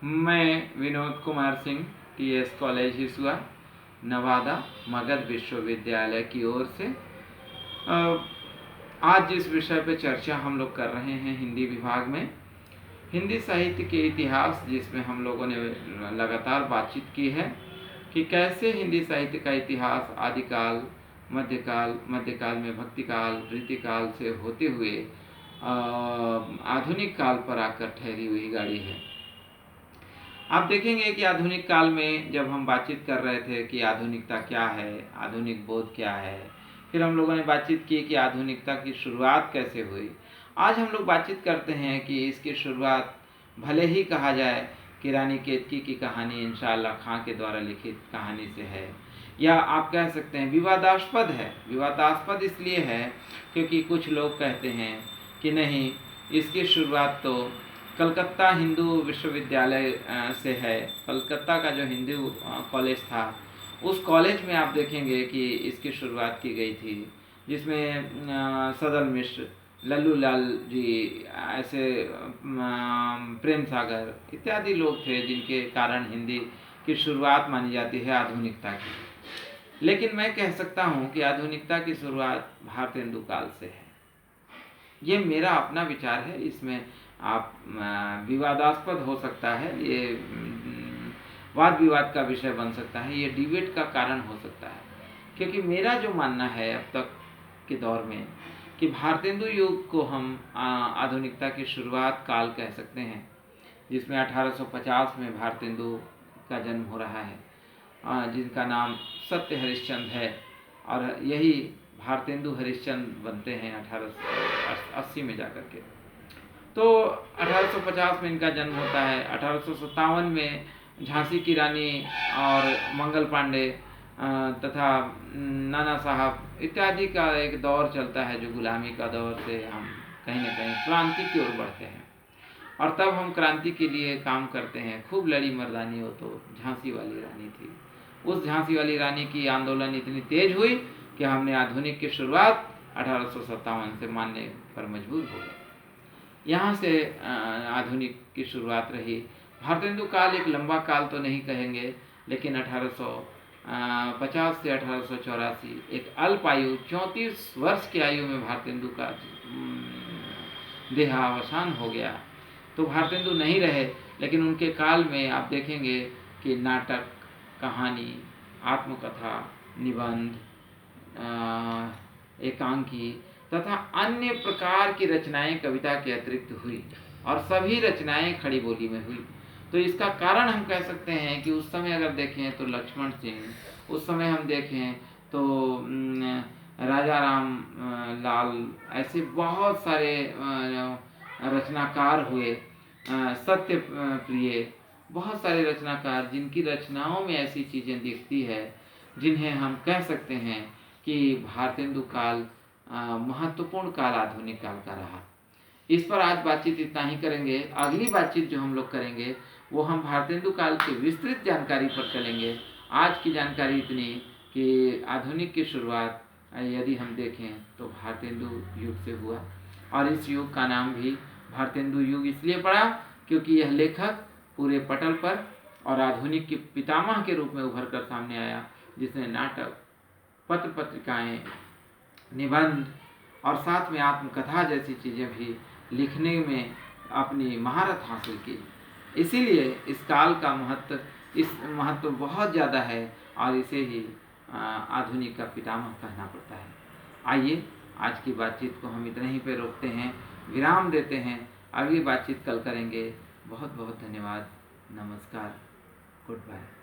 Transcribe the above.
मैं Vinod Kumar Singh, TS college Hisua, Nawada Magadh विश्वविद्यालय की ओर से आज जिस विषय पर चर्चा हम लोग कर रहे हैं हिंदी विभाग में, हिंदी साहित्य के इतिहास, जिसमें हम लोगों ने लगातार बातचीत की है कि कैसे हिंदी साहित्य का इतिहास आदिकाल, मध्यकाल में भक्तिकाल, रीतिकाल से होते हुए आधुनिक काल पर आकर ठहरी हुई गाड़ी है। आप देखेंगे कि आधुनिक काल में जब हम बातचीत कर रहे थे कि आधुनिकता क्या है, आधुनिक बोध क्या है, फिर हम लोगों ने बातचीत की कि आधुनिकता की शुरुआत कैसे हुई। आज हम लोग बातचीत करते हैं कि इसकी शुरुआत भले ही कहा जाए कि रानी केतकी की कहानी इंशाअल्लाह खां के द्वारा लिखित कहानी से है, या आप कह सकते हैं विवादास्पद है। विवादास्पद इसलिए है क्योंकि कुछ लोग कहते हैं कि नहीं, इसकी शुरुआत तो कलकत्ता हिंदू विश्वविद्यालय से है। कलकत्ता का जो हिंदू कॉलेज था, उस कॉलेज में आप देखेंगे कि इसकी शुरुआत की गई थी, जिसमें सदल मिश्र, लल्लू लाल जी, ऐसे प्रेम सागर इत्यादि लोग थे जिनके कारण हिंदी की शुरुआत मानी जाती है आधुनिकता की। लेकिन मैं कह सकता हूँ कि आधुनिकता की शुरुआत भारतेंदु काल से है। ये मेरा अपना विचार है, इसमें आप विवादास्पद हो सकता है, ये वाद विवाद का विषय बन सकता है, ये डिबेट का कारण हो सकता है, क्योंकि मेरा जो मानना है अब तक के दौर में कि भारतेंदु युग को हम आधुनिकता की शुरुआत काल कह सकते हैं, जिसमें 1850 में भारतेंदु का जन्म हो रहा है, जिनका नाम सत्य हरिश्चंद्र है, और यही भारतेंदु हरिश्चंद्र बनते हैं 1880 में जाकर के। तो 1850 में इनका जन्म होता है। 1857 में झांसी की रानी और मंगल पांडे तथा नाना साहब इत्यादि का एक दौर चलता है, जो गुलामी का दौर से हम कहीं न कहीं क्रांति की ओर बढ़ते हैं, और तब हम क्रांति के लिए काम करते हैं। खूब लड़ी मर्दानी हो तो झांसी वाली रानी थी। उस झांसी वाली रानी की आंदोलन इतनी तेज हुई कि हमने आधुनिक की शुरुआत 1857 से मानने पर मजबूर हो गए। यहाँ से आधुनिक की शुरुआत रही। भारतेंदु काल एक लंबा काल तो नहीं कहेंगे, लेकिन 1850 से 1884 एक अल्प आयु, 34 वर्ष की आयु में भारतेंदु का देहावसान हो गया। तो भारतेंदु नहीं रहे, लेकिन उनके काल में आप देखेंगे कि नाटक, कहानी, आत्मकथा, निबंध, एकांकी तथा अन्य प्रकार की रचनाएं कविता के अतिरिक्त हुई, और सभी रचनाएं खड़ी बोली में हुई। तो इसका कारण हम कह सकते हैं कि उस समय अगर देखें तो लक्ष्मण सिंह, उस समय हम देखें तो राजा राम लाल, ऐसे बहुत सारे रचनाकार हुए, सत्य प्रिय, बहुत सारे रचनाकार जिनकी रचनाओं में ऐसी चीज़ें दिखती है जिन्हें हम कह सकते हैं कि भारतेंदु काल महत्वपूर्ण काल आधुनिक काल का रहा। इस पर आज बातचीत इतना ही करेंगे। अगली बातचीत जो हम लोग करेंगे वो हम भारतेंदु काल की विस्तृत जानकारी पर चलेंगे। आज की जानकारी इतनी कि आधुनिक की शुरुआत यदि हम देखें तो भारतेंदु युग से हुआ, और इस युग का नाम भी भारतेंदु युग इसलिए पड़ा क्योंकि यह लेखक पूरे पटल पर और आधुनिक के पितामह के रूप में उभर कर सामने आया, जिसने नाटक, पत्र पत्रिकाएं, निबंध और साथ में आत्मकथा जैसी चीज़ें भी लिखने में अपनी महारत हासिल की। इसीलिए इस काल का महत्व बहुत ज़्यादा है, और इसे ही आधुनिक का पितामह कहना पड़ता है। आइए आज की बातचीत को हम इतने ही पे रोकते हैं, विराम देते हैं। अगली बातचीत कल करेंगे। बहुत बहुत धन्यवाद। नमस्कार। Good bye.